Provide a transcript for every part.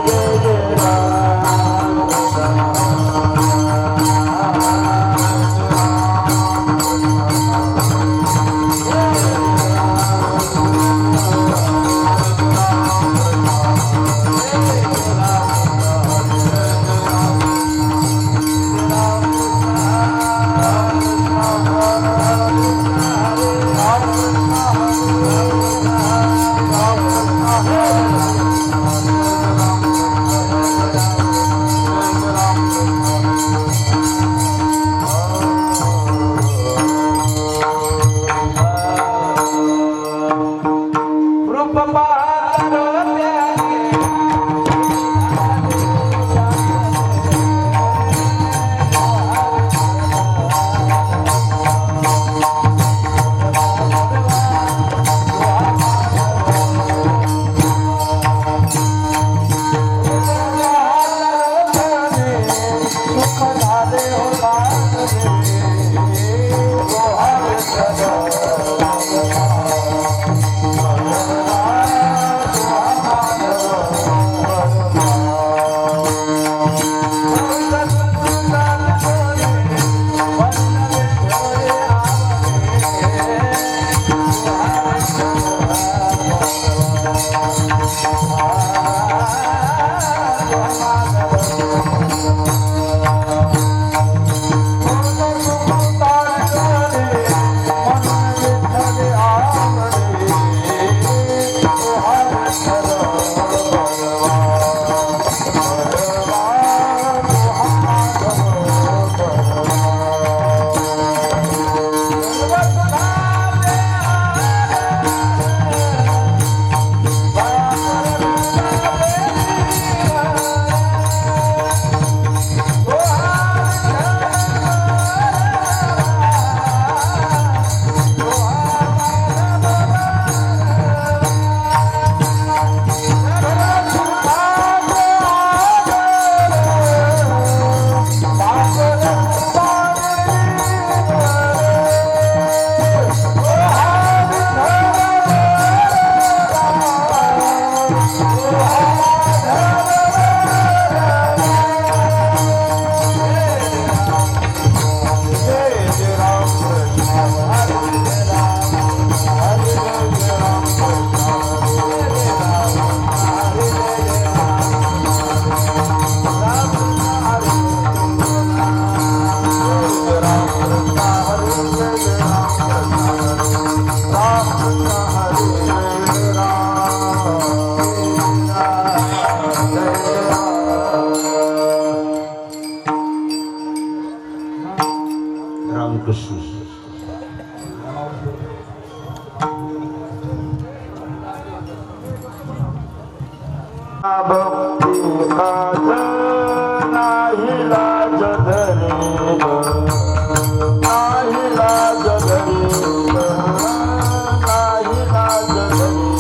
जय जय राम कृष्ण. भक्ती काज नाही लाज धरी, नाही लाज धरी, नाही लाज धरी,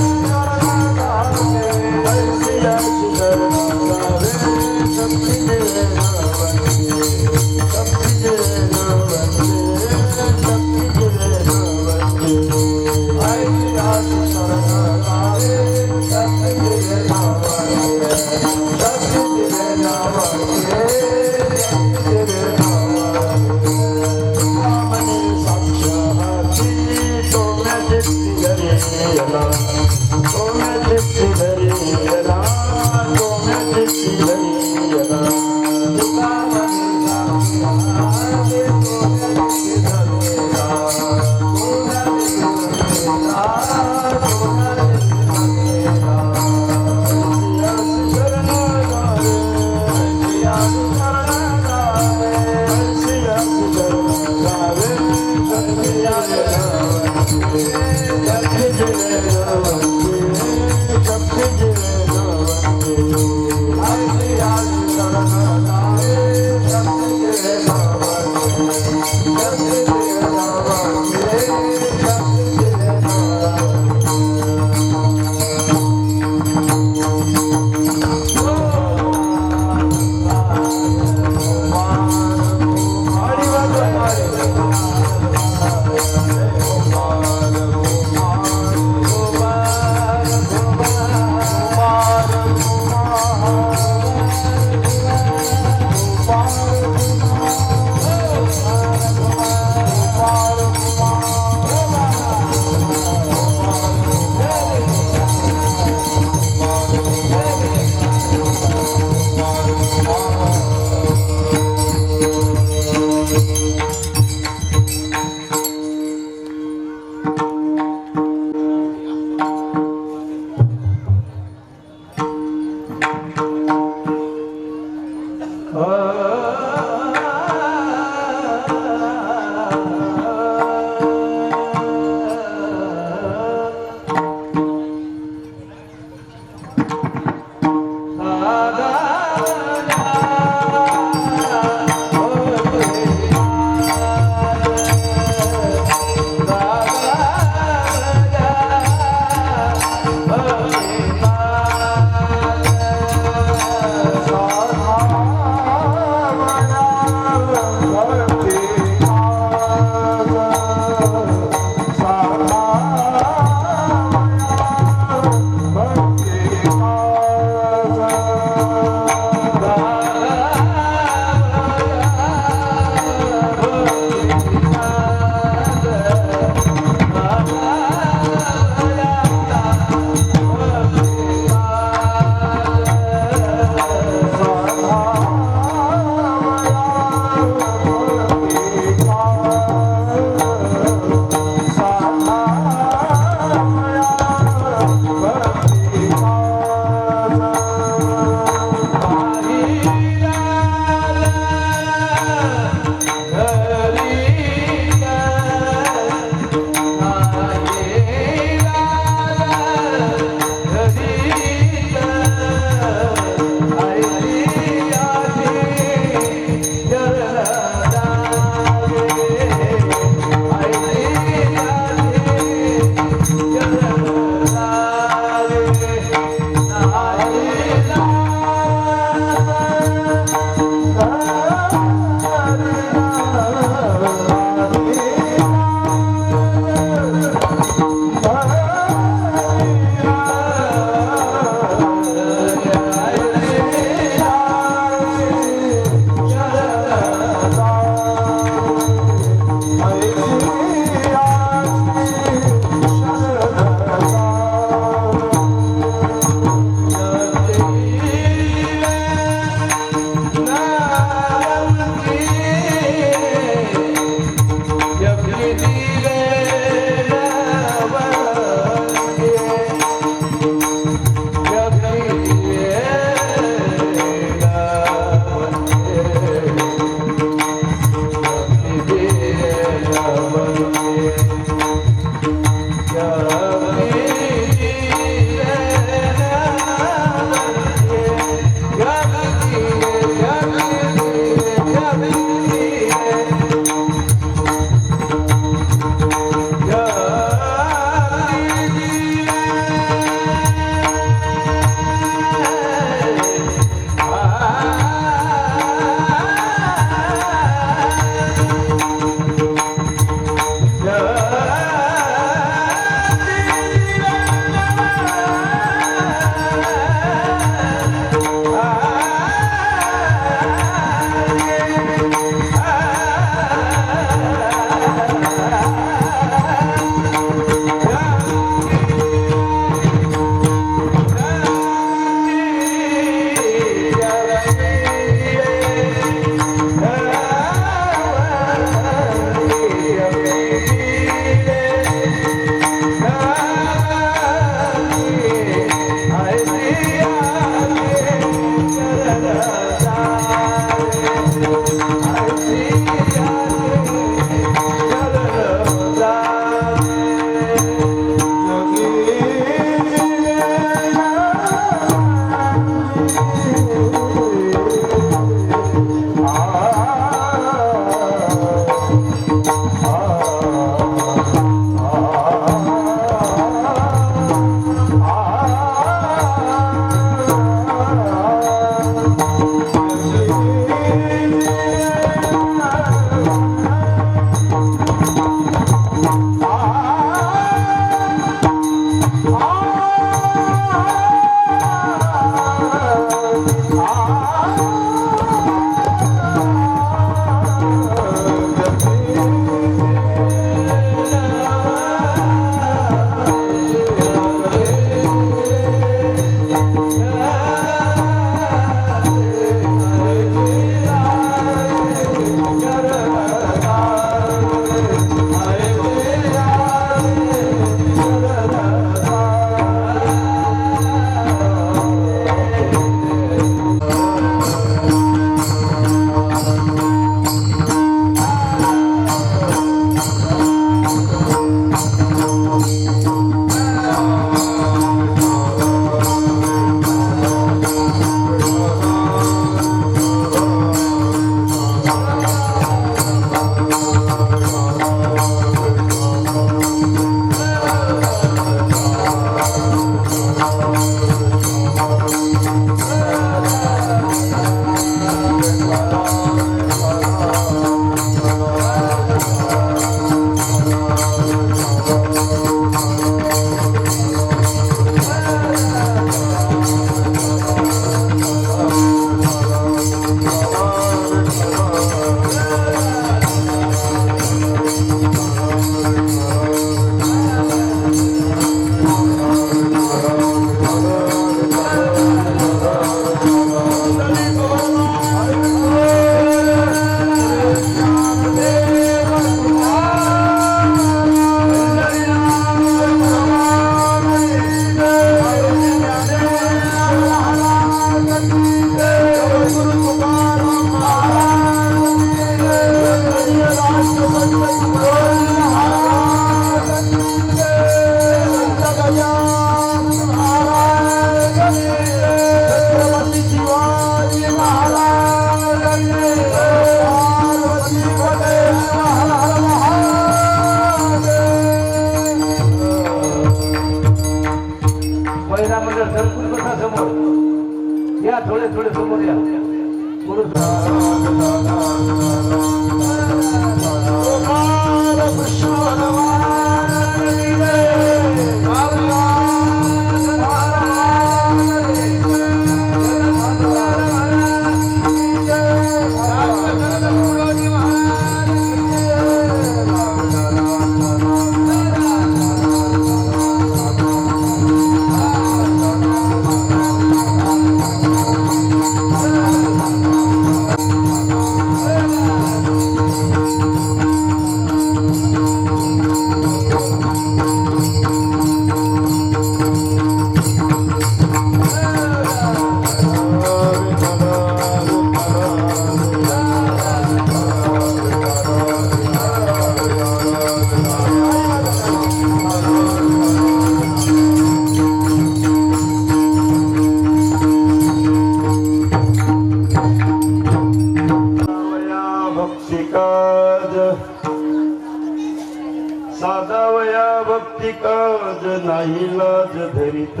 काज नाही लाज धरित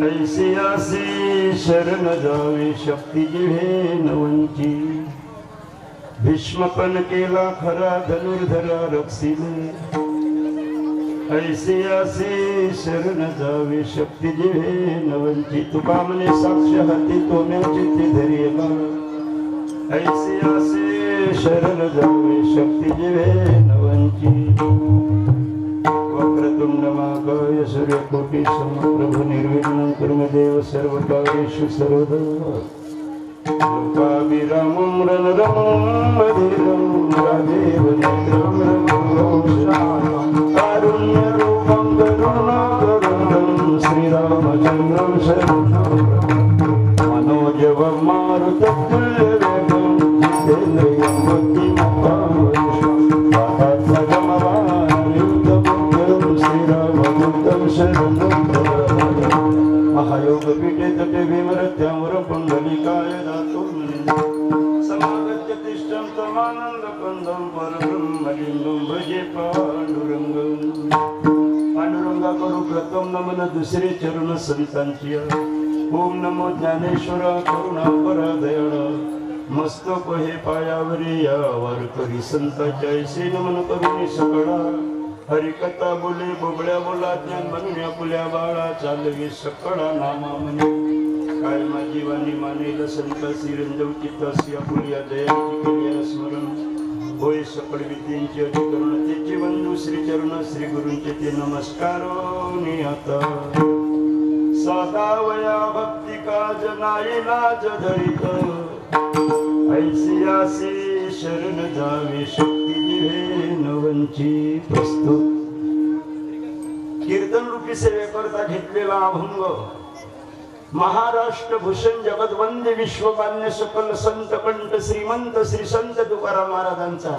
ऐसी आसी शरण जावे शक्ती जिव्हे नवंची भीष्मपण केला खरा धनुर्धरा रक्षिले ऐसी आसी शरण जावे शक्ती जिव्हे नवंची तुका म्हणे साक्ष हाती तोम्याची ती धरिला ऐसी आसी शरण जावे शक्ती जिव्हे नवंची वक्रतुंड महाकाय सूर्यकोटि समप्रभ निर्विघ्नं कुरु देव सर्वकार्येषु सर्वदा लोकाभिरामं रणरमं मधुरं राजेव नेत्रं रघुवंशं कारुण्यरूपं करुणाकरं श्रीरामचन्द्रं शरणं अमृततुल्य वेगं जितेंद्रियं बुद्धिमतां वरिष्ठं वातात्मजमवानियुक्तबुद्धं श्रीरामदूतं शरणं महायोगपीठे तटे भीमरथ्यामुरं पुण्डलिकाय दातुं समागत्य तिष्ठं त्वमानन्दकन्दं परब्रह्मलिङ्गं भजे पाण्डुरङ्गं पांडुरंगा करू प्रथम नमन दुसरे चरण संतांची ओम नमो ज्ञानेश्वर करुणा परा दयाळ मस्तक हे पायावरी या वारकरी संतांच्या ऐसे नमन करुणी सकळा हरिकथा बोले बोबड्या बोला ज्ञान म्हणून फुल्या बाळा चालवे सकळा नामा म्हणे काय माझी वाणी मानेल संत श्रीरंजव चित्तासी फुल्या जयांची केली स्मरण होय सकळ विद्येंचे अधिकरण तेचे बंधू श्री चरण श्री गुरूंचे ते नमस्कार आता सदावया भक्ती काज नाही लाज धरित ऐसी आसी शरण जावे शक्ती जिव्हे नवंची प्रस्तुत कीर्तन रूपी सेवेकरता घेतलेला अभंग महाराष्ट्र भूषण जगदवंद्य विश्वमान्य सकल संत कंठ श्रीमंत श्री संत तुकाराम महाराजांचा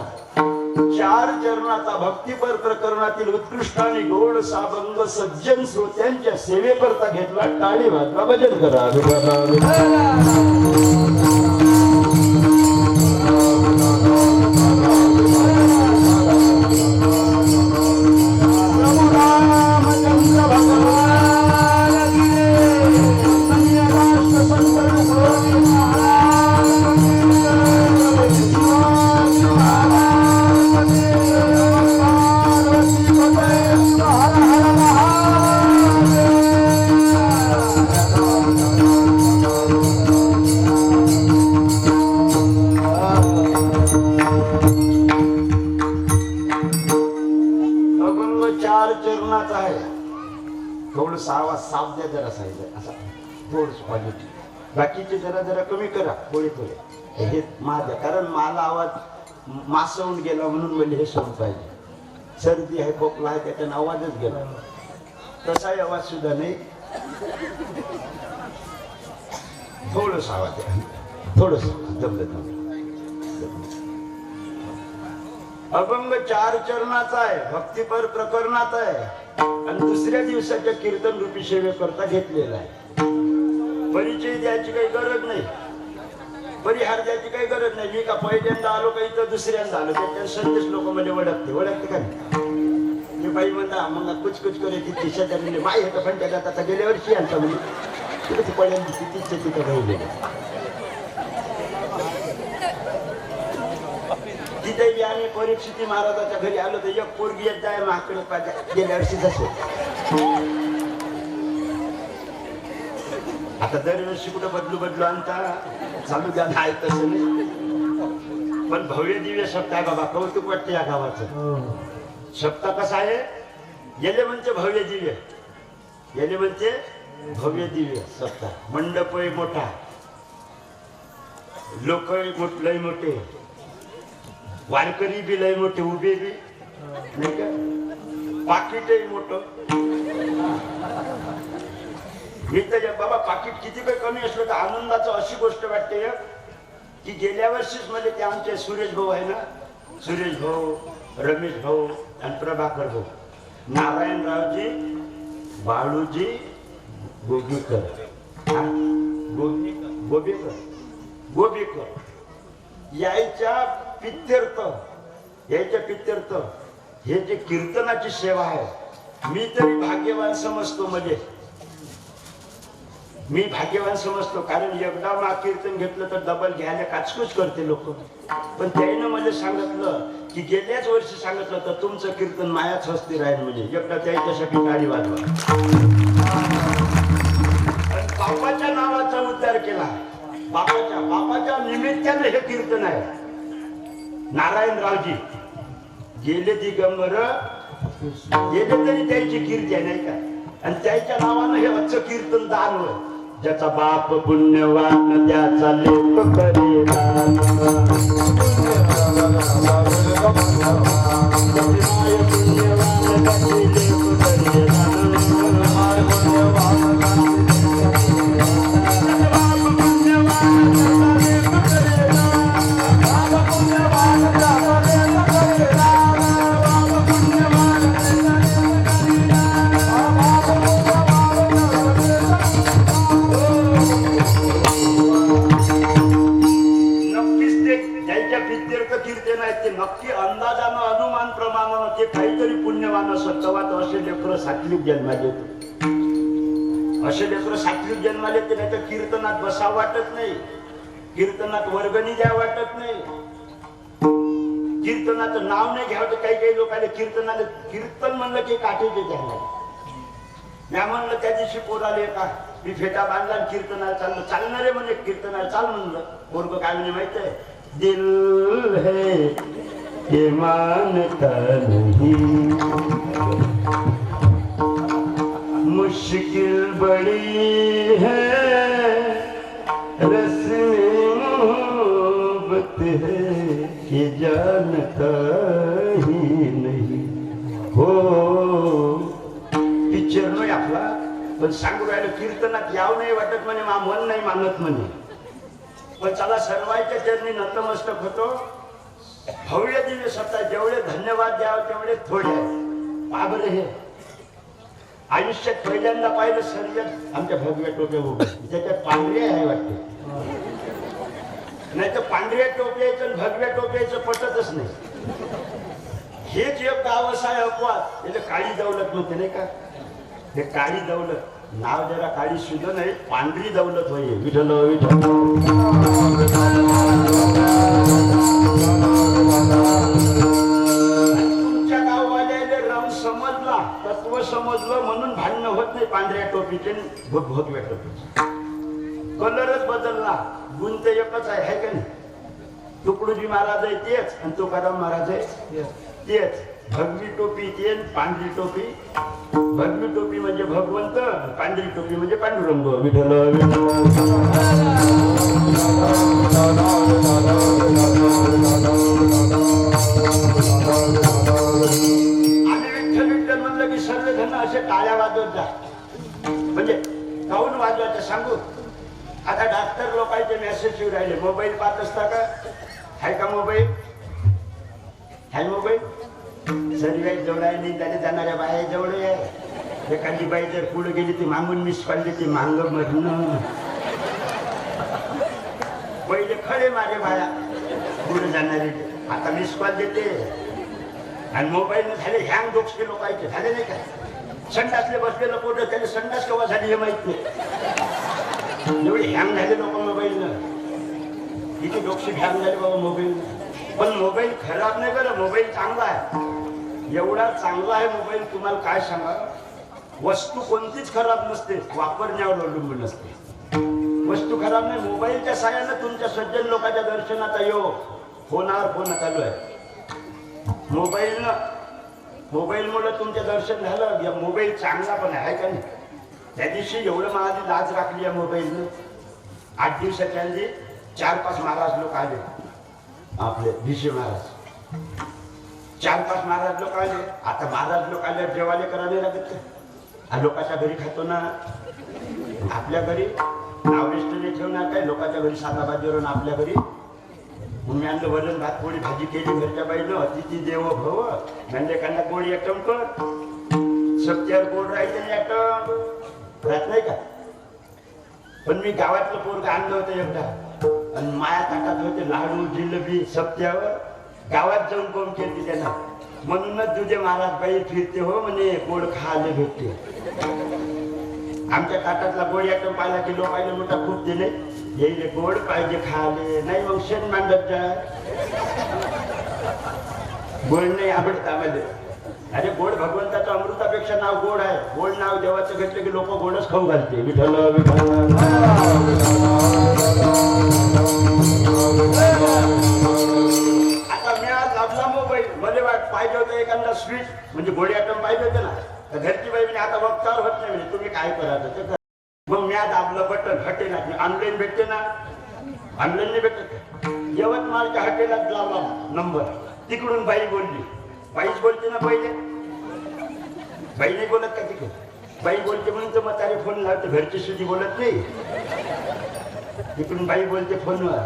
4 चरणाचा भक्तिपर प्रकरणातील उत्कृष्ट आणि गोड साबंग सज्जन श्रोत्यांच्या सेवेकरता घेतला टाळी वाजवा भजन करा साफ द्या जरा साईज असा थोडस क्वालिटी बाकीचे जरा जरा कमी करा थोडे थोडे हे माझ्या कारण मला आवाज मासवून गेला म्हणून म्हणजे हे सोड पाहिजे सर्दी आहे खोकला आहे त्याच्यानं आवाजच गेला तसाही आवाज सुद्धा नाही थोडस आवाज आहे थोडस जमलं अभंग 4 चरणाचा आहे भक्तिपर प्रकरणात आहे आणि दुसऱ्या दिवसाच्या कीर्तन रूपी सेवेकरता घेतलेला आहे परिचय द्यायची काही गरज नाही परिहार द्यायची काही गरज नाही मी का पहिल्यांदा आलो का इथं दुसऱ्यांदा आलो त्याच्या संदेश लोक म्हणजे ओळखते का मी बाई म्हणता मग कुच करायची दिशा त्यांनी माय हे पण त्याच्यात आता गेल्या वर्षी आणता म्हणजे तिथे पहिल्यांदा तिथेच तिथं राहिले तिथे आम्ही परीक्षिती महाराजाच्या घरी आलो तर एक पोरगी येत जाय माकडे गेल्या वर्षीच असेल आता दरवर्षी कुठं बदलू आणता चालू द्या नाही तसं नाही पण भव्य दिव्य सप्ताह आहे बाबा कौतुक वाटते या गावाचं सप्ताह कसा आहे गेले म्हणते भव्य दिव्य गेले म्हणते भव्य दिव्य सप्ताह मंडप मोठा लोक लय मोठे वारकरी बी लय मोठे उभे बी नाही का पाकिटही मोठं मी तर बाबा पाकिट किती काही कमी असलं तर आनंदाचं अशी गोष्ट वाटते की गेल्या वर्षीच म्हणजे ते आमचे सुरेश भाऊ आहे ना सुरेश भाऊ रमेश भाऊ आणि प्रभाकर भाऊ नारायणरावजी बाळूजी गोबीकर गोबीकर याच्या पित्यर्थ हे जे कीर्तनाची सेवा आहे मी तरी भाग्यवान समजतो म्हणजे मी भाग्यवान समजतो कारण एकदा मा कीर्तन घेतलं तर डबल घ्यायला काचकूच करते लोक पण त्यानं मला सांगितलं की गेल्याच वर्षी सांगितलं तर तुमचं कीर्तन मायाच हस्ती राहील म्हणजे एकदा त्याच्यासाठी टाळी वाजवा बापाच्या नावाचा उद्धार केला बापाच्या निमित्ताने हे कीर्तन आहे नारायणरावजी गेले दिगंबर गेले तरी त्याची कीर्ती आहे नाही का आणि त्याच्या नावानं हे अच्छ कीर्तन दान होय ज्याचा बाप पुण्यवान त्याचा लेख करेदान पुण्यवान नसत तेव्हा तो असे लेकरं सात्विक जन्माले येते. असे लेकरं सात्विक जन्माले येते. नाही तर कीर्तनात बसा वाटत नाही, कीर्तनात वर्गणी द्या वाटत नाही, कीर्तनाचं नाव नाही घ्यावं. काही काही लोकांना कीर्तनाला कीर्तन म्हणलं की काठीचे त्यांना. म्या म्हणलं त्या दिवशी पोराले का मी फेटा बांधला कीर्तनाला चाललं. चालणारे म्हणे कीर्तनाला चाल म्हणलं. पोरग काय म्हणे माहित आहे, दिल है ये मानता नहीं, मुश्किल बड़ी है रस्में मोहब्बत है ये जानता ही नहीं. हो पिक्चर नाही आपला, पण सांगू राहिलं कीर्तनात याव नाही वाटत म्हणे, मा मन नाही मानत म्हणे. पण चला सर्वांच्या चरणी नतमस्तक होतो. भव्य दिव्य सत्ता, जेवढे धन्यवाद द्यावं तेवढे थोडे आहे. बाबरे हे आयुष्यात पहिल्यांदा पाहिलं सर्जन आमच्या भगव्या टोप्या उभे, त्याच्यात पांढरे आहे वाटते. नाही तर पांढऱ्या टोप्याचं आणि भगव्या टोप्याचं पटतच नाही. हेच एक गाव असा आहे अपवाद, त्याला काळी दौलत म्हणते नाही का. हे काळी दौलत नाव जरा काळी सुद्धा नाही, पांढरी दौलत होय. विठ्ठल विठ्ठल. तुमच्या गाववाल्याला रंग समजला, तत्व समजलं म्हणून भांडणं होत नाही. पांढऱ्या टोपीचे भगव्या टोपीचे कलरच बदलला, गुण तर एकच आहे का नाही. तुकडोजी महाराज आहे तेच आणि तुकाराम महाराज आहे तेच. भगवी टोपी ते, पांढरी टोपी. भगवी टोपी म्हणजे भगवंत, पांढरी टोपी म्हणजे पांडुरंग. विठ्ठल आम्ही विठ्ठल विठ्ठल म्हणलं की सर्वजण असे टाळ्या वाजवत जा. म्हणजे काऊन वाजवायचं सांगू. आता डॉक्टर लोकांचे मेसेज येऊ राहिले. मोबाईल पाहत असता का? हाय का मोबाईल? हाय मोबाईल. सर्व जवळ आहे नाही, त्याने जाणाऱ्या बाया जवळ आहे. एखादी बाई जर पुढे गेली ती मागून मिस पाडली ती मांग मरण. पहिले खडे माझे बाया पुढे जाणारी, आता मिस कॉल देते. आणि मोबाईल झाले हँग डोक्सके लोकांचे झाले नाही का. संडासले बसलेलं पोट त्याने संडास केव्हा झाली हे माहित नाही. एवढे हँग झाले लोक मोबाईलनं. इथे डोकशी हँग झाले बाबा मोबाईल. पण मोबाईल खराब नाही बरं, मोबाईल चांगला आहे. एवढा चांगला आहे मोबाईल तुम्हाला काय सांगा. वस्तू कोणतीच खराब नसते, वापरण्यावर अवलंबून असते. वस्तू खराब नाही. मोबाईलच्या साहाय्यानं तुमच्या सज्जन लोकांच्या दर्शनाचा योग फोनावर फोन चालू आहे. मोबाईलमुळे तुमचं दर्शन झालं. या मोबाईल चांगला पण आहे का नाही. त्या दिवशी एवढं माझी लाज राखली या मोबाईलनं. 8 दिवसाच्या आधी 4-5 महाराज लोक आले. आपले भिशे महाराज 4-5 महाराज लोक आले. आता महाराज लोक आले जेवायला करायला लागत. लोकांच्या घरी खातो ना, आपल्या घरी नावलिस्ट नाही ठेवणार काय. लोकांच्या घरी साधा भाजीवरून आपल्या घरी मी आणलं वरण भात पोळी भाजी केली घरच्या बाईनं. अतिथी देव भव. म्हणजे एखादा गोळी आयटम कर. सत्यावर गोड राहायचं नाही आयटम राहत नाही का. पण मी गावातलं पोरग आणलं होतं एकदा आणि माया ताटात होते लाडू जिलेबी सत्यावर. गावात जाऊन कोण केली त्यांना. म्हणूनच तुझे महाराज बाई फिरते हो म्हणे गोड खायला भेटते. आमच्या ताटातला गोड आयटम पाहिला की लोकांना मोठा खूप दिले. येईल गोड पाहिजे खाले नाही मग शेण मांडत जा. गोड नाही आवडत आम्हाला. अरे गोड भगवंताचं अमृतापेक्षा नाव गोड आहे. गोड नाव देवाचं घेतलं की लोक गोडच खाऊ घालते. विठ्ठल विठ्ठल. आता मी आज आपला मोबाईल मला वाट पाहिजे होतं एखादा स्वीट म्हणजे गोडी आयटम पाहिजे होते ना. तर घरची बाई म्हणजे आता वक्तावर होत नाही म्हणजे तुम्ही काय करायचं ते. मग मी आज आपलं बटन हॉटेलात ऑनलाईन भेटते ना. ऑनलाईन नाही भेटत. यवतमाळच्या हॉटेलात लावला नंबर. तिकडून बाई बोलली. बाईच बोलते ना पहिले. बाई नाही बोलत का तिकडे. बाई बोलते म्हणून तर म्हातारे फोन लावते. घरची सुद्धी बोलत नाही. तिकडून बाई बोलते फोनवर.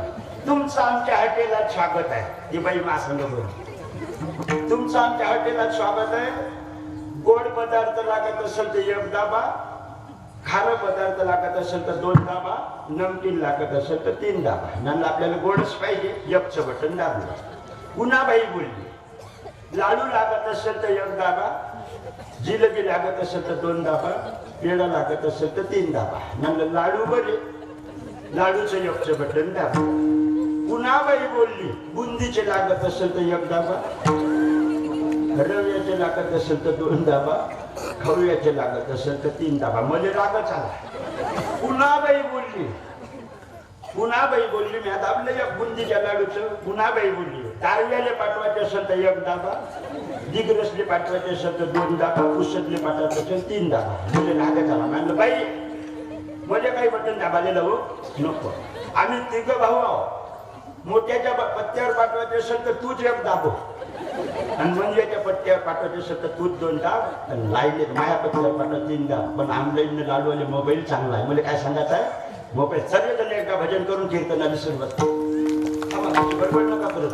तुमचं आमच्या हॉटेलात स्वागत आहे. ती बाई मासंग बोलते. तुमचं आमच्या हॉटेलात स्वागत आहे. गोड पदार्थ लागत असेल तर 1 दाबा. खारं पदार्थ लागत असेल तर 2 दाबा. नमकीन लागत असेल तर 3 दाबा. नंतर आपल्याला गोडच पाहिजे 1चं बटन दाबलं. पुन्हा बाई बोलली. लाडू लागत असेल तर 1 दाबा. जिलेबी लागत असेल तर 2 दाबा, पेढा लागत असेल तर 3 दाबा. म्हणलं लाडू बरे, लाडूचं एकचं बटन दाबा. पुन्हा बाई बोलली बुंदीचे लागत असेल तर 1 दाबा, रव्याचे लागत असेल तर 2 दाबा, खव्याचे लागत असेल तर 3 दाबा. मला रागच आला. पुन्हा बाई बोलली मी आता आपलं एक बुंदीच्या लाडूचं. पुन्हा बाई बोलली दारव्याले पाठवायचे असेल तर 1 दाबा, दिग्रसले पाठवायचे असेल तर 2 दाबा, पुसदले पाठवायचे असेल 3 दाबा. म्हणजे रागच आला. म्हणलं बाई म्हणजे काही बटन दाबालेलं हो नको. आम्ही 3 भाऊ आहोत. मोठ्याच्या पत्त्यावर पाठवायचे असेल तर तूच 1 दाबो, आणि मंदिराच्या पट्ट्यावर पाठवायचे असेल तर तूच 2 दाब, आणि लाईले माया पट्ट्यावर पाठवा 3 दाब. पण ऑनलाईन लाडूवाले मोबाईल चांगला आहे. मला काय सांगायचं आहे, मोबाईल सर्वजण एकदा भजन करून कीर्तनाला सुरुवात. गडबड नका करत,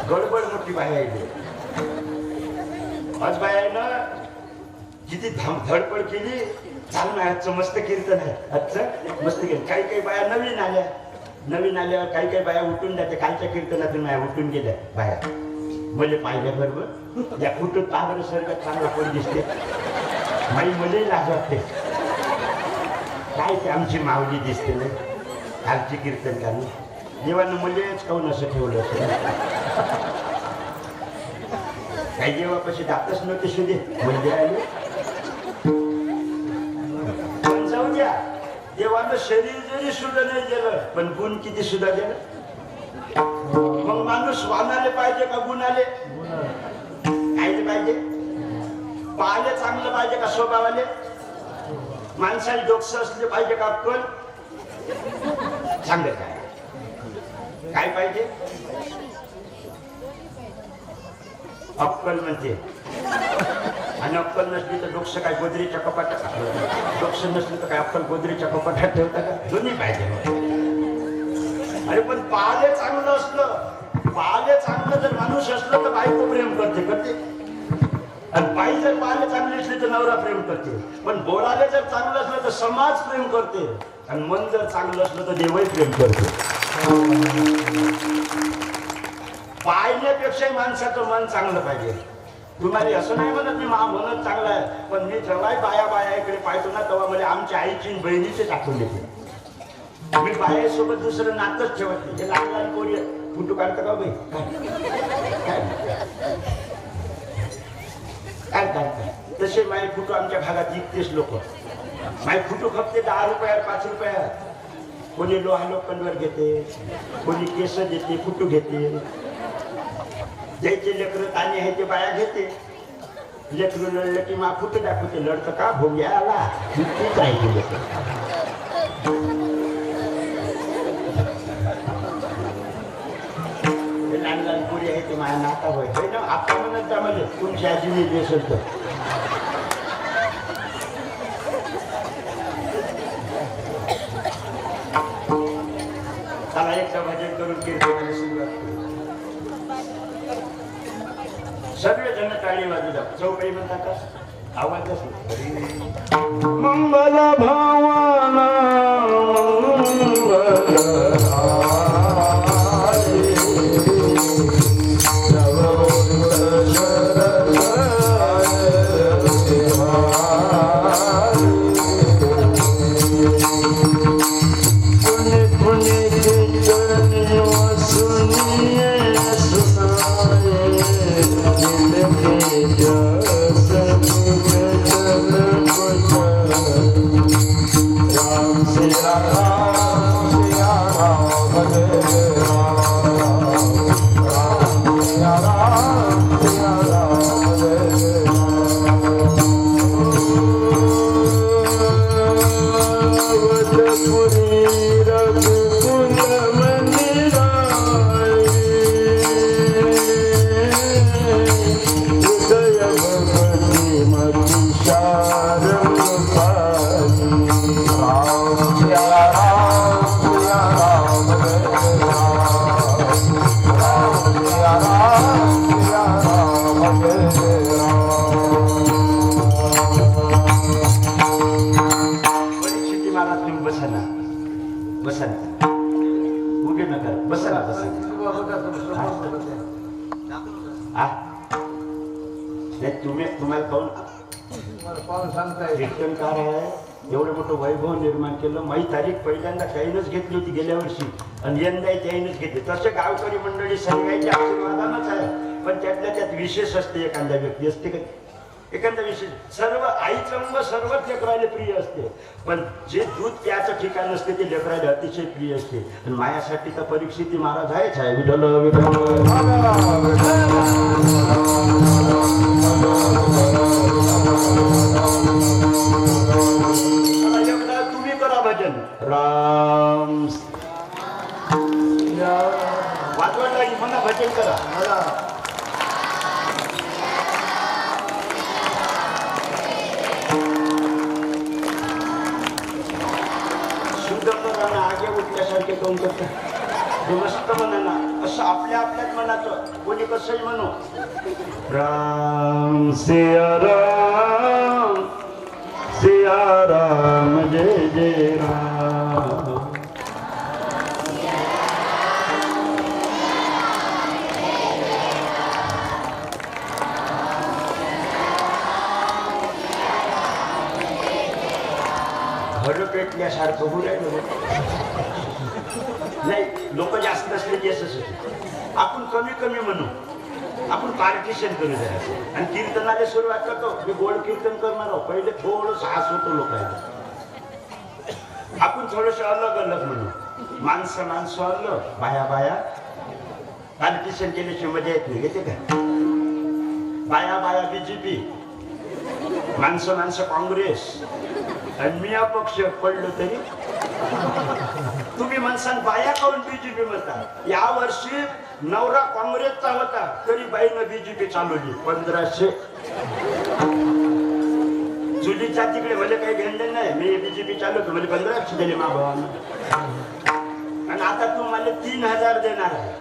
गडबड मोठी बाया आहे. आज बायानं किती धडपड केली. चांगलं आहे आजचं, मस्त कीर्तन आहे आजचं, मस्त कीर्तन. काही बाया नवीन आल्यावर काही बाया उठून जाते. कालच्या कीर्तनातून बाया उठून गेल्या बाया. मले पाहिल्या बरोबर या कुठं पाबर सर्वात चांगला कोण दिसते. माई मलाही लाज वाटते. काय ते आमची माऊली दिसते नाही कालची कीर्तन काढली. देवानं मलेच काऊन असं ठेवलं असेल. काही देवापाशी दातच नव्हते सुदे म्हणजे आले. पण जाऊ द्या, देवानं शरीर जरी सुद्धा नाही दिलं पण गुण किती सुद्धा दिलं. मग माणूस वानाले पाहिजे का गुणाले? काय पाहिजे? पाहायला चांगलं पाहिजे का स्वभावाले? माणसाला डोकसं असले पाहिजे का अक्कल? सांग काय पाहिजे? अक्कल म्हणते. आणि अक्कल नसली तर डोकसं काय गोदरीच्या कपाटात, डोकसं नसलं तर काय अक्कल गोदरीच्या कपाटात ठेवता का? दोन्ही पाहिजे. अरे पण पाहायला चांगलं असलं, पाहायला चांगलं जर माणूस असलं तर बायको प्रेम करते. आणि बाई जर पाहायला चांगली असली तर नवरा प्रेम करते. पण बोलायला जर चांगलं असलं तर समाज प्रेम करते. आणि मन जर चांगलं असलं तर देवही प्रेम करते. पाहिल्यापेक्षा माणसाचं मन चांगलं पाहिजे. तुम्हाला असं नाही म्हणत मी मनच चांगलं आहे, पण मी जेव्हाही बाया इकडे पाहतो ना तेव्हा मला आमच्या आईची बहिणीचीच आठवण येते. मी बायासोबत दुसरं नातच ठेवत नाही. हे लहान पोरी फोटो काढतं का बाई? काय काढतात तसे माझे फोटो आमच्या भागात विकतेच लोक. माझे फोटो खपते 10 रुपयात 5 रुपयात. कोणी लोहा लोखंडवर घेते, कोणी केस देते, फोटो घेते. ज्याचे लेकरं ताणी आहे ते बाया घेते. लेकरू लढलं की मा फोटो दाखवते. लढतं का भोग्या आला तीच आहे की लेकर. लहान पोरी आहे ते माझ्या नाता होय ना. आता म्हणत त्यामध्ये तुमची आजी नेली असेल तर त्याला एकदा भजन करून कीर्तनाला सुरुवात करू. सगळेजण टाळी वाजू. चौपाई म्हणता का आवाजच मंगल भावाना नाही तुम्हाला पाहून सांगताय कीर्तनकार आहे, एवढं मोठं वैभव निर्माण केलं. माझी तारीख पहिल्यांदा त्याईनच घेतली होती गेल्या वर्षी आणि यंदाही त्याईनच घेतली. तसे गावकरी मंडळी सगळ्यांच्या आशीर्वादानच आहे, पण त्यातल्या त्यात विशेष असते. एखादा व्यक्ती असते का एखादा विशेष. सर्व आईचं सर्वच लेकराला प्रिय असते, पण जे दूध प्याचं ठिकाण असते ते लेकराला अतिशय प्रिय असते. आणि माझ्यासाठी तर परीक्षित महाराज आहेच आहे. विठ्ठल तुम्ही करा भजन. राम वाजवायला लागली म्हणा भजन करा. मला शुद्ध करा आगे उठल्यासारखे कोण करतात. मस्त म्हणा ना, असं आपल्या आपल्याच मनाचं कोणी कसंही म्हणू. राम सिया राम जय जय राम. घर पेटल्यासारखं बोलायचं नाही. लोक जास्त असले की असंच होते. आपण कमी कमी म्हणू, आपण पार्टिशन करू द्या. आणि कीर्तनाला सुरुवात करतो. मी गोड कीर्तन करणार आहोत. पहिले थोडंस हास होतो लोकांना. आपण थोडस अलग अलग म्हणू. माणसं आलं, बाया पार्टिशन केल्याची मजा येत नाही. घेते का? बाया बीजेपी, माणसं काँग्रेस आणि मी अपक्ष पडलो तरी तुम्ही म्हणसान बाया काऊन बीजेपी म्हणता. या वर्षी नवरा काँग्रेसचा होता तरी बाईनं बीजेपी चालवली. 1500 चुलीच्या तिकडे मला काही घेणं नाही. मी बीजेपी चालवतो. मला 1500 दिले मा भावानं. आणि आता तुम्हाला 3000 देणार आहे.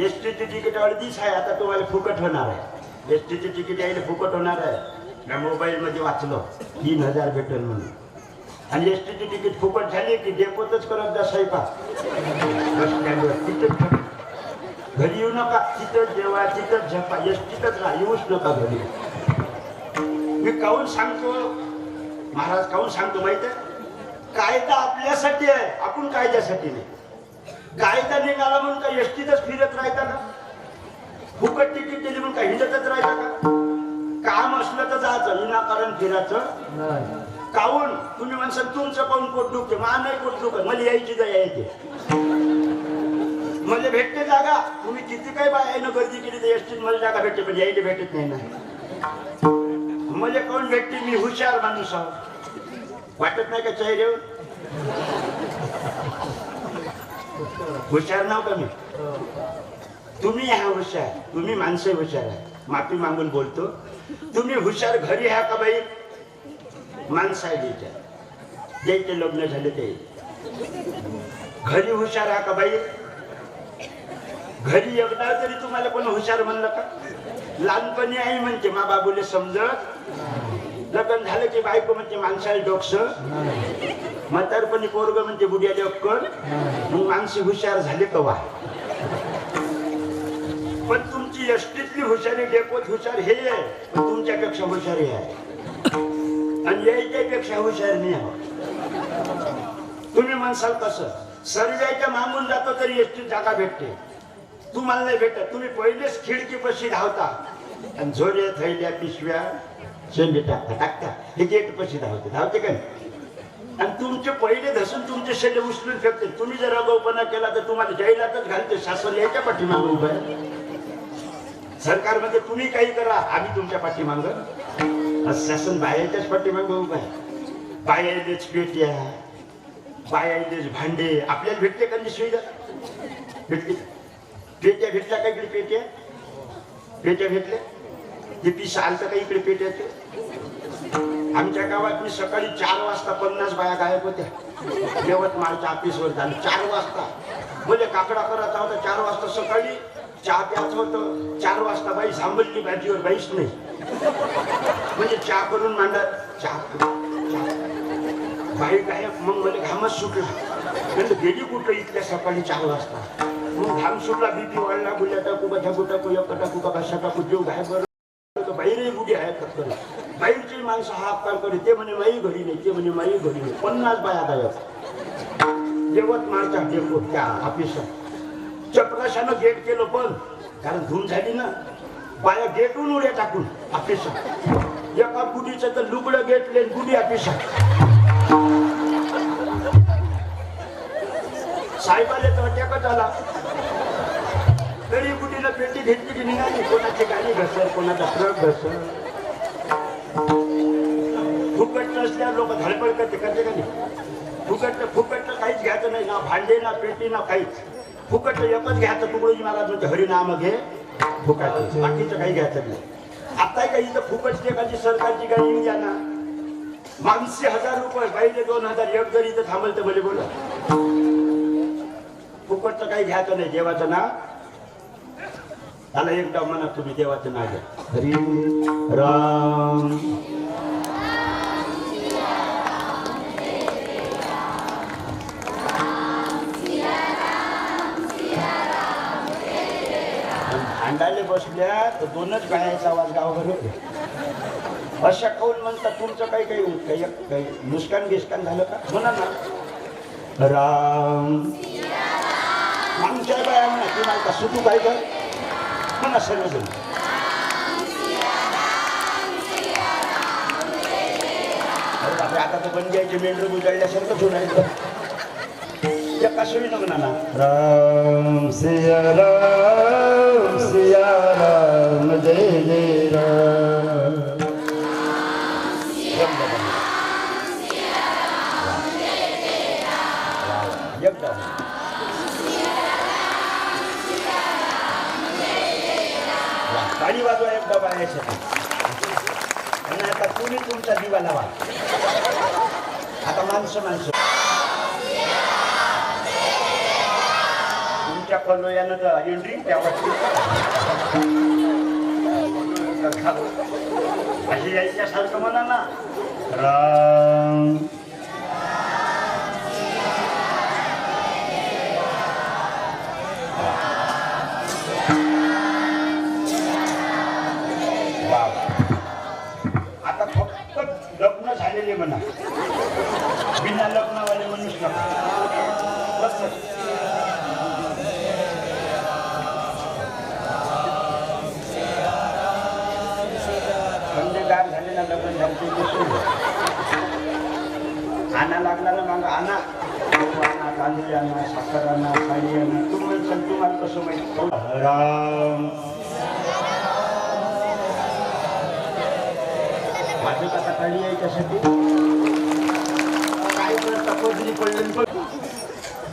एसटीची तिकीट 38 आहे. आता तुम्हाला फुकट होणार आहे. एसटीची तिकीट यायला फुकट होणार आहे. मी मोबाईल मध्ये वाचलं 3000 भेटेल म्हणून. आणि एसटीची तिकीट फुकट झाली की डेपोतच करत जा स्वयंपाक. बस स्टँडवर तिथं घरी येऊ नका. तिथंच जेवा, तिथंच झपा, एसटीतच राहा. येऊच नका घरी. मी काहून सांगतो महाराज, काहून सांगतो माहिती आहे? कायदा आपल्यासाठी आहे, आपण कायद्यासाठी नाही. कायदा निघाला म्हणून का एसटीतच फिरत राहता का? फुकट तिकीट दिली म्हणून का हिंडतच राहता का? काम असलं तर जायचं, विनाकारण फिरायचं काहून? तुम्ही म्हणसाल तुमचं काहून पोट दुखते. मा नाही पोट दुखत, मला यायची दया येते. मला भेटते जागा. तुम्ही किती काही बायानं गर्दी केली तर एसटीत मला जागा भेटते, पण यायला भेटत नाही ना. मला काहून भेटते? मी हुशार माणूस आहो. वाटत नाही का चेहऱ्यावर? हुशार नाव का मी? तुम्ही ह्या हुशार, तुम्ही माणसं हुशार आहे. माफी मागून बोलतो. तुम्ही हुशार घरी ह्या का बाई? माणसाच्या ज्याचे लग्न झाले ते घरी हुशार हा का बाई? घरी एकदा तरी तुम्हाला कोण हुशार म्हणलं का? लहानपणी आई म्हणते मा बाबूले समजत. लग्न झालं की बायको म्हणते माणसाला डोकस. म्हातारपणी पोरग म्हणते बुड्याले अक्कल. मग माणसे हुशार झाले कवा? पण तुमची एसटीतली हुशारी, डेपोत हुशार हे आहे, पण तुमच्यापेक्षा हुशार हे आहे. आणि याच्यापेक्षा हुशार नाही आहे. तुम्ही म्हणसाल कसं? सर्जाच्या मागून जातो तरी एसटी जागा भेटते, तुम्हाला नाही भेटत. तुम्ही पहिलेच खिडकी पशी धावता आणि झोरे थैल्या पिशव्या शेंडी टाकता. हे गेट पशी धावते काय? आणि तुमचे पहिले धसून तुमचे शेंडे उचलून फेकते. तुम्ही जर अगाऊपणा केला तर तुम्हाला जैलातच घालते. शासन याच्या पाठीमागे उभं आहे. सरकारमध्ये तुम्ही काही करा, आम्ही तुमच्या पाठीमागं. शासन बायाच्याच पाठीमागं उभं आहे. बायालेच पेट्या, बायालेच भांडे. आपल्याला भेटते का सुविधा? भेटते. पेट्या भेटल्या का इकडे? पेट्या भेटल्या. ते पीस आलतं का इकडे पेट्याचे? आमच्या गावात मी सकाळी 4 वाजता 50 बाया गायब होत्या. यवतमाळच्या ऑफिसवर झालं 4 वाजता. बोले काकडा करायचा होता 4 वाजता सकाळी. चहा प्यायचं होतं 4 वाजता. बाई सांबलची भाजीवर बाईच नाही. म्हणजे चहा करून मांडत चहा बाई गायब. मग मला घामच सुटला. म्हणजे गेली कुठं इथल्या सकाळी 4 वाजता. मग घाम सुटला, बीपी वाढला. गुल्या टाकू का टाकू टाकू एक टाकू का कशा टाकू जीव गायब. गुडी आहे खतर बाईची माणसं हा अपकार करे ते म्हणे माई घरी नाही ते म्हणे माई घरी नाही 50 बाया गायब यवतमाळच्या डेपोत त्या ऑफिसर चपराशानं गेट केलं पण कारण धूम झाली ना बाया गेटून उड्या टाकून ऑफिसर एका गुडीचं तर लुगडं गेटले गुडी ऑफिसर साहेबाला तर अटॅकच आला तरी गुडीनं पेटी घेतली की निघाली कोणाची गाडी घसर कोणाचा ट्रक घसर फुकट नसल्या लोक धडपड करते का नाही फुकट काहीच घ्यायचं नाही ना भांडे ना पेटी ना काहीच फुकट एकच घ्यायचं तुकडोजी महाराज हरिनाम घे फुकट बाकीचं काही घ्यायचं नाही आता काही इथं फुकट एखादी सरकारची गाडी येऊ द्या ना माणसे 1000 रुपये बाईले 2000 एक जरी इथं थांबल तर भले बोला फुकटचं काही घ्यायचं नाही देवाचं नाव त्याला एकदा म्हणा तुम्ही देवाचं नाव घ्या हरी राम भांडाले बसल्या तर 2च गाण्याचा आवाज गावभर होते अशा काऊन म्हणतात तुमचं काही नुकसान गिस्कान झालं का म्हणा ना राम आमच्या बाया म्हणा तुम्हाला का सुटू काय कर म्हणा सर्वजण अरे आता तर बंद जायचे मेंढर बुजायल्यासारखं सुनायचं एका सोयी न म्हणा ना राम सिया राम जय जय राम गाडी वाजवा एकदा बायासाठी आणि आता तुम्ही तुमचा दिवा लावा आता माणसं तुमच्या कलोयानं तर एंट्री अशी यायच्यासारखं म्हणा ना राम आता फक्त लग्न झालेले म्हणा बिना लग्नावाले म्हणूच नका गार झाले ना लग्न झाले आणा लागला ना मग आणा तांदूळ आणा साखर आणा साडी आणा तुम्हाला कसं माहिती राम माझं कसा काळी आहे त्यासाठी काय करता पदरी पडले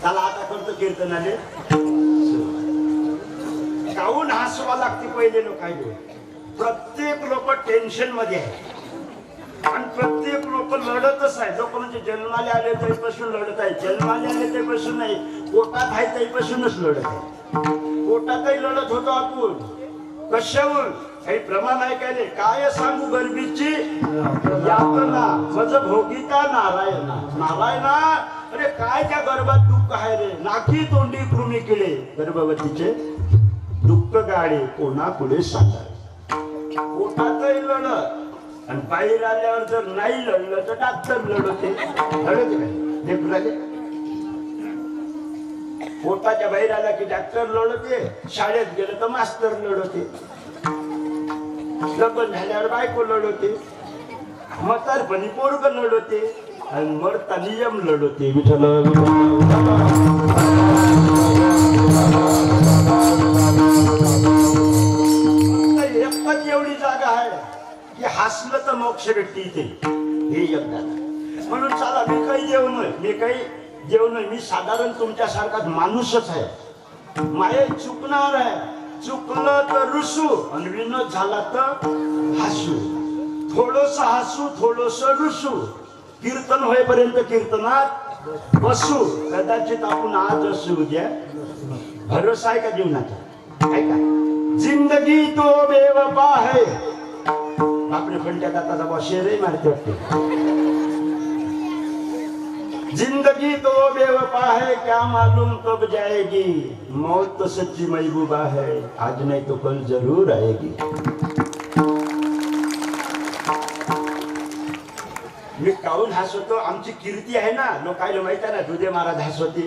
त्याला आता करतो कीर्तनाले काहून हसवा लागते पहिले लोक काय प्रत्येक लोक टेन्शन मध्ये आहे आणि प्रत्येक लोक लढतच आहे लोक म्हणजे जन्माले आले तरीपासून लढत आहे जन्माले आले तरीपासून नाही पोटात आहे तरीपासूनच लढत आहे पोटातही लढत होतो आपण कशावर काही प्रमाण ऐकायले काय सांगू गर्भीची यातना मज भोगिता नारायणा नारायणा अरे काय त्या गर्भात दुःख आहे रे नाकी तोंडी कृमी किडे गर्भवतीचे दुःख गाडे कोणा पुढे सांगाय पोटातही लढत आणि बाहेर आल्यावर जर नाही लढलं तर डॉक्टर लढवते लढत काय लेकराले पोटाच्या बाहेर आला की डॉक्टर लढवते शाळेत गेलं तर मास्तर लढवते लग्न झाल्यावर बायको लढवते म्हातारपणी पोरग लढवते आणि मरता नियम लढवते विठ्ठल एकच एवढी जागा आहे की हसलं तर मोक्ष भेटते इथे हे योगदान म्हणून चला मी काही देव नाही मी साधारण तुमच्यासारखाच माणूसच आहे माये चुकणार आहे चुकलं तर रुसू आणि विनोद झाला तर हसू थोडस हसू थोडस रुसू कीर्तन होईपर्यंत कीर्तनात बसू कदाचित आपण आज असू उद्या भरोसा आहे का जीवनाचा आहे का जिंदगी तो बेवफा है आपले पंड्या दाताचा बॉस शेरही मारते वाटते जिंदगी तो बेवफा है क्या मालूम कब जाएगी मौत तो सच्ची महबूबा है आज नहीं तो कल जरूर आएगी मी काहून हसवतो, आमची कीर्ती आहे ना, लोकायला माहित आहे ना दुधे महाराज हसवते,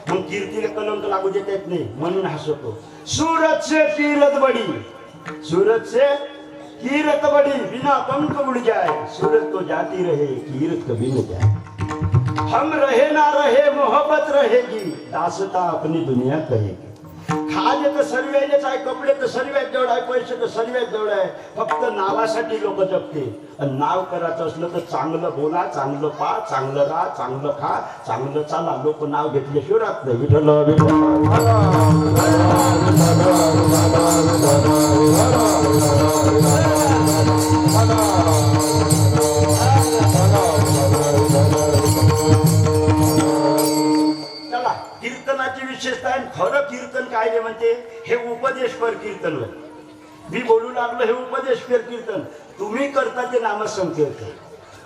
मग कीर्तीला कलंक लागू देता येत नाही म्हणून हसवतो. सूरत से कीरत बड़ी, सूरत से कीरत बड़ी, बिना पंख उड़ जाए, सूरत तो जाती रहे कीरत कभी न जाए. हम रहे ना रहे मोहब्बत रहेगी, दासता अपनी दुनिया कहेगी. खाजे तर सर्वांनीच आहे, कपडे तर सर्वात जवळ आहे, पैसे तर सर्वात जवळ आहे, फक्त नावासाठी लोक जगते. आणि नाव करायचं असलं तर चांगलं बोला, चांगलं पा, चांगलं राहा, चांगलं खा, चांगलं चाला. लोक नाव घेतल्याशिवाय राहत नाही. विठ्ठल चला, कीर्तनाची विशेषता आहे. खरं कीर्तन काय रे म्हणते, हे उपदेशपर कीर्तन होय. मी बोलू लागलो हे उपदेशपर कीर्तन, तुम्ही करता ते नामसंकीर्तन.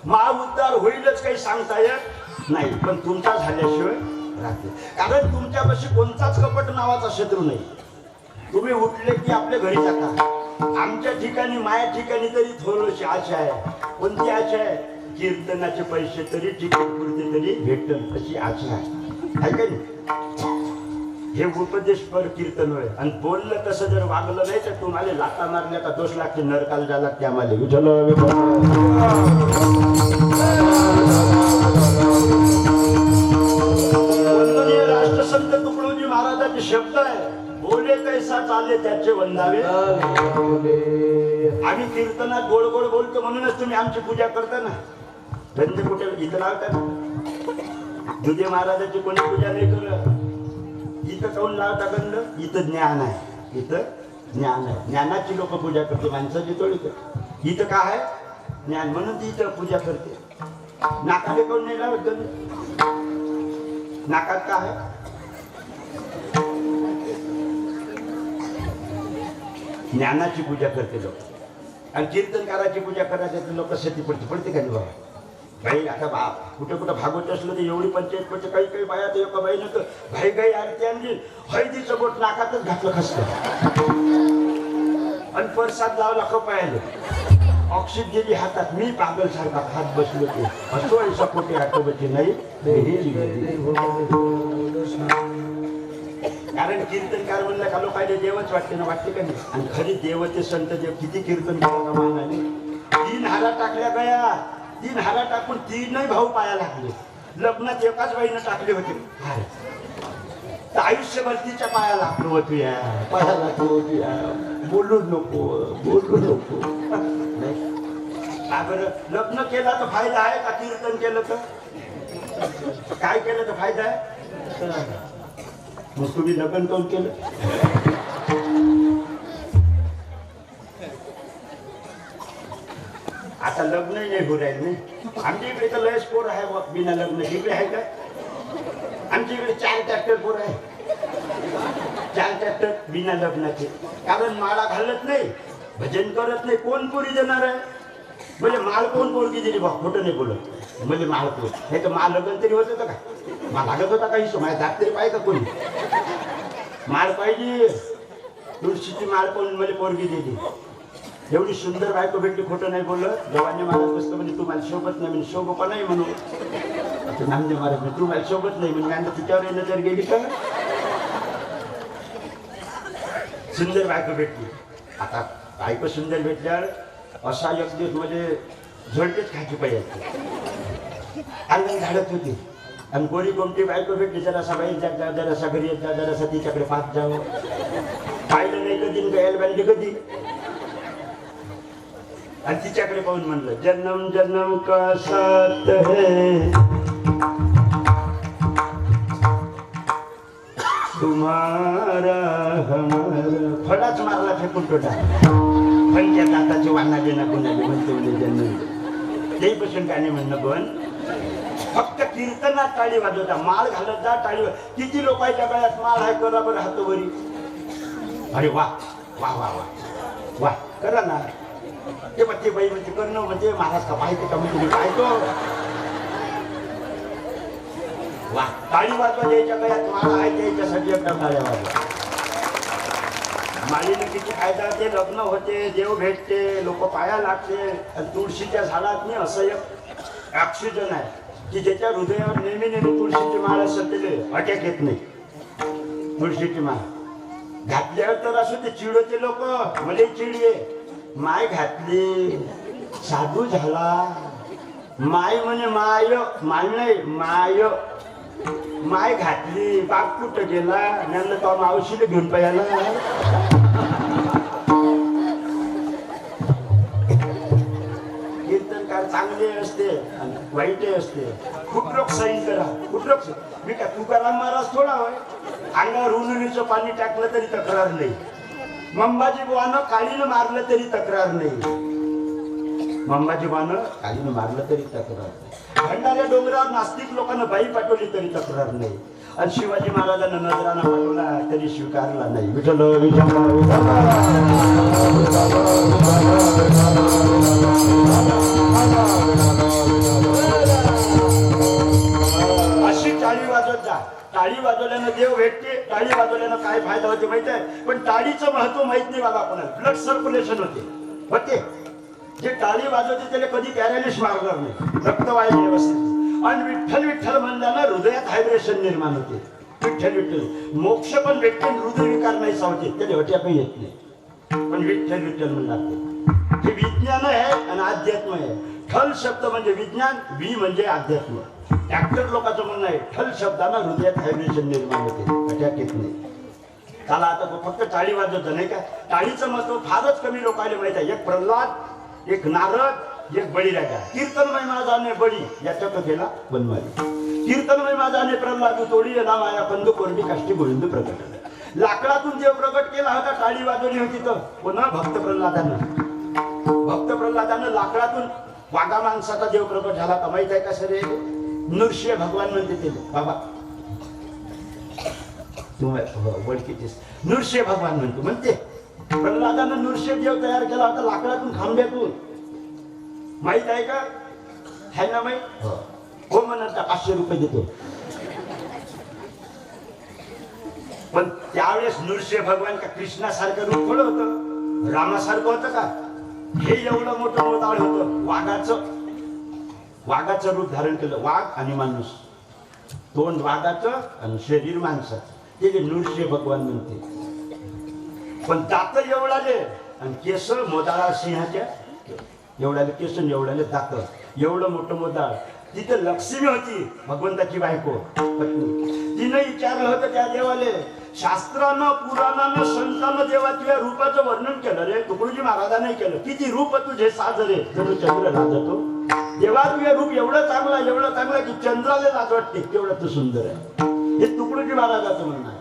महाउद्धार होईलच काही सांगता येत नाही, पण तुमचा झाल्याशिवाय राहते. कारण तुमच्यापाशी कोणताच कपट नावाचा शत्रू नाही. तुम्ही उठले की आपल्या घरी जाता. आमच्या ठिकाणी, माझ्या ठिकाणी तरी थोडीशी आशा आहे. कोणती आशा आहे? कीर्तनाचे पैसे तरी तिकीट पुरते तरी भेटल अशी आशा आहे. आहे का नाही? हे उपदेशपर कीर्तन होय. आणि बोललं तसं जर वागलं नाही तर तुम्हाला लाता मारल्या का दोष लागते, नरकाला जा लागते आम्हाला. विठ्ठल वंदनीय राष्ट्रसंत तुकडोजी महाराजांचे शब्द आहे, बोले कैसा चाले त्याचे वंदावे. आम्ही कीर्तनात गोड गोड बोलतो म्हणूनच तुम्ही आमची पूजा करता ना. धंदे कुठे इथं लावता ना. दुधे महाराजाची कोणी पूजा नाही करत. इथं काऊन लावता गंध? इथं ज्ञान आहे, इथं ज्ञान आहे. ज्ञानाची लोक पूजा करते, माणसाची थोडी करते. इथं काय आहे? ज्ञान, म्हणून ती इथं पूजा करते. नाकाले काऊन नाही लावत गंध? नाकात काय आहे? ज्ञानाची पूजा करते लोक. आणि कीर्तनकाराची पूजा करायची लोक सती पडते का नाही बाबा? भाई आता कुठे कुठं भागवत असलं तर एवढी पंचायत पडते. काही काही बाया तर एका बाईनं तर भाई काही आरती आणली, हळदीचं बोट नाकातच घातलं खसलं आणि परसाद लावला कपायला, ऑक्सिजन गेली हातात. मी पागल सारखा हात बसलो ते असो ऐसा पोटे आठवबची नाही. कारण कीर्तनकार म्हणलं का लोकांना देवच वाटते ना, वाटते का नाही? आणि खरी देव ते संत देव किती कीर्तन करायला मानाने 3 हारा टाकल्या गया. 3 हारा टाकून 3 भाऊ पाया लागले. लग्नात एकाच बाईनं टाकले होते. तर आयुष्यभर तिच्या पाया लागलो होतो, या पाया लागलो होती. बोलू नको, बोलू नको. का बरं? लग्न केला तर फायदा आहे का? कीर्तन केलं तर काय केलं तर फायदा आहे? मग तुम्ही लग्न कोण केलं? आता लग्नही नाही होऊ राहील नाही. आमच्या इकडे तर लयच पोर आहे बिना लग्न. इकडे आहे का? आमच्या इकडे 4 ट्रॅक्टर पोर आहे. 4 ट्रॅक्टर बिना लग्नाचे. कारण माळा घालत नाही, भजन करत नाही. कोण पोरी देणार आहे? म्हणजे माळ कोण पोरगी दिली बा? खोटं नाही बोलत. म्हणजे माळ पोर नाही तर माळ लग्न तरी होत होतं का? माळ लागत होता काही माझ्या दात तरी पाहिजे का? कोणी माळ पाहिजे. तुळशीची माळ कोण मला पोरगी दिली. एवढी सुंदर बायको भेटली, खोटं नाही बोलत. देवाने महाराज बसलं म्हणजे तुम्हाला शोभत नाही म्हणजे शोभपा नाही म्हणू. नामदेव महाराज म्हणजे तुम्हाला शोभत नाही म्हणजे तिच्यावर नजर गेली का? सुंदर बायको भेटली. आता बायको सुंदर भेटल्यावर असा एक दिवस म्हणजे झोडतेच खायची पाहिजे. अंगण झाडत होती आणि गोरी कोणती बायको भेटली, जरासा बाई जात जा, जरासा घरी येत जा, जरासा तिच्याकडे पाहत जावं. पाहिलं नाही कधी, गायला बांधली कधी. आणि तिच्याकडे पाहून म्हणलं, जन्म जन्म का साथ है तुम्हारा हमारा. फळाच मारला फेकून टोटा. फळच्या दाताची वाना देना कोणाला म्हणते म्हणजे जन्म. ते पासून गाणे म्हणणं पण फक्त कीर्तनात टाळी वाजवता. माळ घालत जा, टाळी. किती लोकांच्या गळ्यात माळ आहे, करा बरं हातोवरी. अरे वा वा वा वा वा, करा ना. ते मग ते बाई म्हणजे करणं म्हणजे महाराज का पाहिजे का? मी तुम्ही पाहतो. वा, टाळी वाजवा. ज्याच्या गळ्यात माळ आहे त्याच्यासाठी एकदा टाळ्या वाजवा. माळीने किती फायदा? ते लग्न होते, देव भेटते, लोक पाया लागते. आणि तुळशीच्या झाडात मी असं एक ऑक्सिजन आहे की ज्याच्या हृदयावर नेहमी नेहमी तुळशीची माळ सटले अटॅक येत नाही. तुळशीची माळ घातल्यावर तर असं ते चिडवते लोक, मला चिडये माय घातली साधू झाला. माय म्हणे माय माय नाही माय माय घातली बाप कुठं गेला म्हणलं तो मावशीला घेऊन पाहिला. कीर्तनकार चांगले असते आणि वाईटही असते. खूप लोक सही करा खूप लोक मी का तुकाराम महाराज थोडा होय अंगावर उन्हाळीचं पाणी टाकलं तरी तक्रार नाही. मंबाजी बुवानं काळीनं मारलं तरी तक्रार नाही. मंबाजी बुवानं काळीनं मारलं तरी तक्रार नाही. भंडाऱ्या डोंगरावर नास्तिक लोकांना बाई पाठवली तरी तक्रार नाही. आणि शिवाजी महाराजांना नजराना पाठवला तरी स्वीकारला नाही. विठ्ठल विठ्ठल अशी टाळी वाजवत जा. टाळी वाजवल्यानं देव भेटते. टाळी वाजवल्यानं काय फायदा होते माहित आहे. पण टाळीचं महत्व माहित नाही बाबा कोणाला. ब्लड सर्क्युलेशन होते. जे टाळी वाजवते त्याला कधी पॅरालिस मारणार नाही. रक्तवाहिनी व्यवस्थित. आणि विठ्ठल विठ्ठल म्हणल्यानं हृदयात व्हायब्रेशन निर्माण होते. विठ्ठल विठ्ठल मोक्ष पण भेटते. हृदय विकार नाही सावते त्याला हट्या काही येत नाही. पण विठ्ठल विठ्ठल म्हणणार हे विज्ञान आहे आणि अध्यात्म आहे. ठल शब्द म्हणजे विज्ञान, वी म्हणजे अध्यात्म. डॉक्टर लोकांचं म्हणणं आहे ठल शब्दानं हृदयात व्हायब्रेशन निर्माण होते अटॅक येत नाही. त्याला आता फक्त टाळी वाजवत नाही का. टाळीचं महत्व फारच कमी लोकांना माहित आहे. एक प्रल्हाद, एक नारद, एक बळीराजा. कीर्तनमय माझाने बळी याच्या कथेला बनवाली. कीर्तनमय माझाने प्रल्हाद तोडी ना माया कंद कोरडी काष्टी गोविंद प्रकट. लाकडातून देव प्रकट केला होता. टाळी वाजवली होती तर पुन्हा भक्त प्रल्हादानं लाकडातून वाघा माणसाचा देव प्रकट झाला का माहित आहे का सर. नृसिंह भगवान म्हणते ते बाबा ओळखीतेस. नृसिंह भगवान म्हणते प्रल्हादानं नृसिंह देव तयार केला होता लाकडातून खांब्यातून. माहित आहे का. है ना माहित. हो म्हणत 500 रुपये देतो. पण त्यावेळेस नृसिंह भगवान का कृष्णासारखं रूप थोडं होतं. रामासारखं होतं का. हे एवढं मोठं मोठाळ होतं. वाघाचं रूप धारण केलं. वाघ आणि माणूस. तोंड वाघाचं आणि शरीर माणसाचं. ते नृसिंह भगवान म्हणते. पण दात एवढाले आणि केस मोदाळा सिंहाच्या एवढ्याले केस एवढ्याले दात. एवढं मोठं मोदाळ. तिथे लक्ष्मी होती भगवंताची बायको पत्नी. तिनं विचारलं होतं त्या देवाले. शास्त्रानं पुराणानं संतांनं देवा तुझ्या रूपाचं वर्णन केलं रे. तुकडोजी महाराजांनी केलं. किती रूप तुझे साजरे जणू चंद्र लाजतो. देवा तुझे रूप एवढं चांगलं की चंद्राला लाज वाटते तेवढं तू सुंदर आहे. हे तुकडोजी महाराजाचं म्हणणं आहे.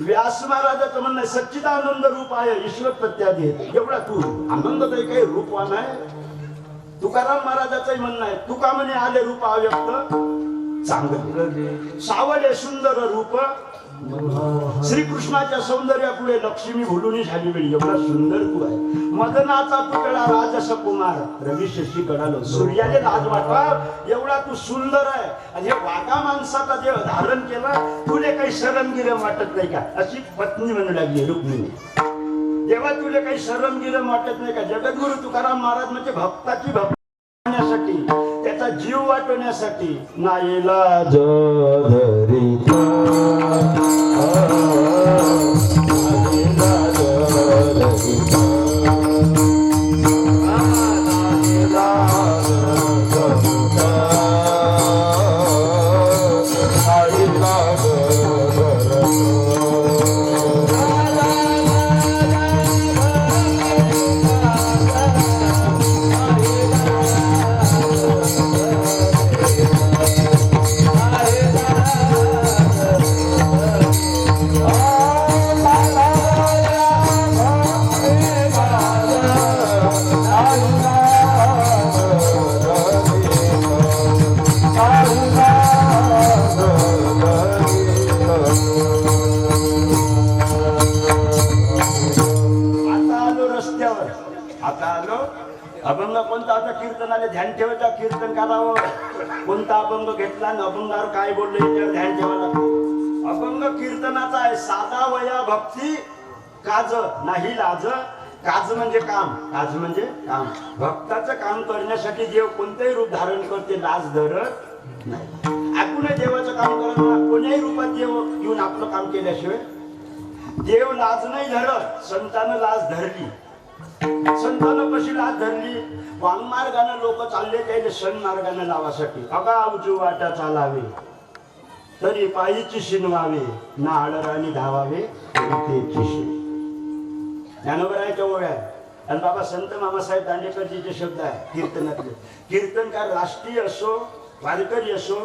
व्यास महाराजाचं म्हणणं आहे सच्चिदानंद रूप आहे ईश्वर प्रत्यादी. एवढा तू आनंद काही रूपवान आहे. तुकाराम महाराजाचंही म्हणणं आहे. तुका म्हणे आले रूप अव्यक्त चांगले सावले सुंदर रूप. श्रीकृष्णाच्या सौंदर्यापुढे लक्ष्मी भुलून झाली वेळी. एवढा सुंदर तू आहे. मदनाचा पुतळा राजस कुमार रवी शशी गडालो. सूर्याने लाज वाटवा एवढा तू सुंदर आहे. आणि हे वाघा माणसाचा देव धारण केला. तुले काही शरमगिरम वाटत नाही का. अशी पत्नी म्हणू लागली रुक्मिणी. तेव्हा तुला काही शरमगिरम वाटत नाही का. जगद्गुरु तुकाराम महाराज म्हणजे भक्ताची भक्ती त्याचा जीव वाटवण्यासाठी नाईला धरिता अभंग कोणता आता कीर्तनाला ध्यान ठेवायचा. कीर्तन करावं. कोणता अभंग घेतला आणि अभंगावर काय बोलले याच्यावर ध्यान ठेवायला. अभंग कीर्तनाचा आहे. साधा वया भक्ती काज नाही लाज काज म्हणजे काम, काज म्हणजे काम. भक्ताचं काम करण्यासाठी देव कोणतेही रूप धारण करते, लाज धरत नाही. आपण देवाचं काम करत कोण्याही रूपात देव येऊन आपलं काम केल्याशिवाय देव लाज नाही धरत. संतानं लाज धरली. संतानं कशी लाज धरली? वांगमार्गाने लोक चालले त्याने सण मार्गाने लावासाठी. अगावची वाटा चालावे तरी पायीची शिनवावे, ना आडराणी धावावे तरी तेची शिन. ज्ञानोबरायच्या ओव्या. आणि बाबा संत मामासाहेब दांडेकरजीचे शब्द आहे कीर्तनातले. कीर्तनकार राष्ट्रीय असो, वारकरी असो,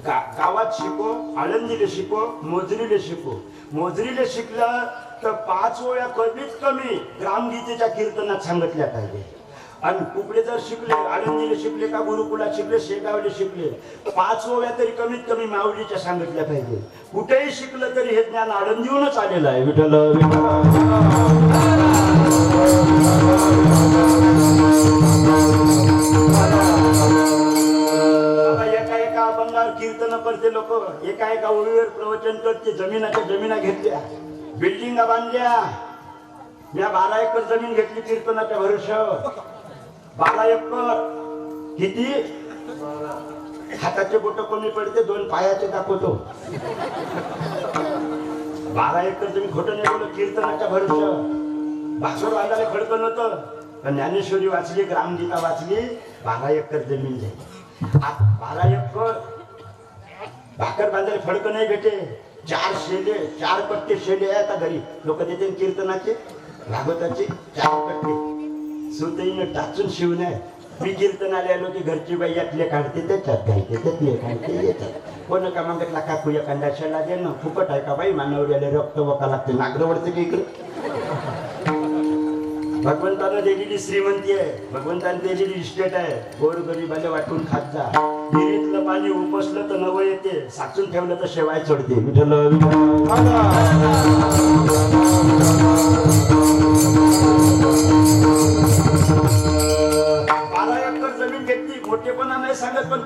गावात शिको, आळंदीले शिको, मोजरीले शिको. मोजरीले शिकलं तर 5 ओव्या कमीत कमी ग्रामगीतेच्या कीर्तनात सांगितल्या पाहिजे. आणि कुकडे जर शिकले, आळंदीले शिकले का गुरुकुलात शिकले, शेगावले शिकले, 5 ओव्या तरी कमीत कमी माऊलीच्या सांगितल्या पाहिजे. कुठेही शिकलं तरी हे ज्ञान आळंदीहूनच आलेलं आहे. विठ्ठल एका अभंगावर कीर्तन करते लोक, एका ओळीवर प्रवचन करते. जमिना घेतल्या, बिल्डिंगा बांधल्या. मी 12 एकर जमीन घेतली कीर्तनाच्या भरोश्यावर. 12 एकर किती? हाताचे बोट कमी पडते, 2 पायाचे दाखवतो. 12 एकर जमीन खोटं नाही बोलत. कीर्तनाच्या भरोश्यावर भाकर बांधायला खडकन होतं. पण ज्ञानेश्वरी वाचली, ग्रामगीता वाचली, 12 एकर जमीन झाली. 12 एकर भाकर बांधायला फडकं नाही भेटे. 4 शेले, 4 कट्टे शेले आहे आता घरी. लोक देते कीर्तनाचे, भागवताचे 4 कट्टे सुतईनं टाचून शिवून आहे. मी कीर्तनाला आलो की घरची बाई यातले काढते, त्याच्यात घालते, त्यातले काढते, येतात. कोण का मागितला काकू एखाद्या शेला दे ना. फुकट आहे का बाई? मानवऱ्याला रक्त वका लागते. नागरवडते की इकडे. भगवंतानं दिलेली श्रीमंती आहे, भगवंताने दिलेली इस्टेट आहे. गोरगरीबाला वाटून खात जा. विहिरीतलं पाणी उपसलं तर नवं येते, साचून ठेवलं तर शेवाय चढते. विठ्ठल 12 एकर जमीन घेतली. मोठेपणा नाही सांगत, पण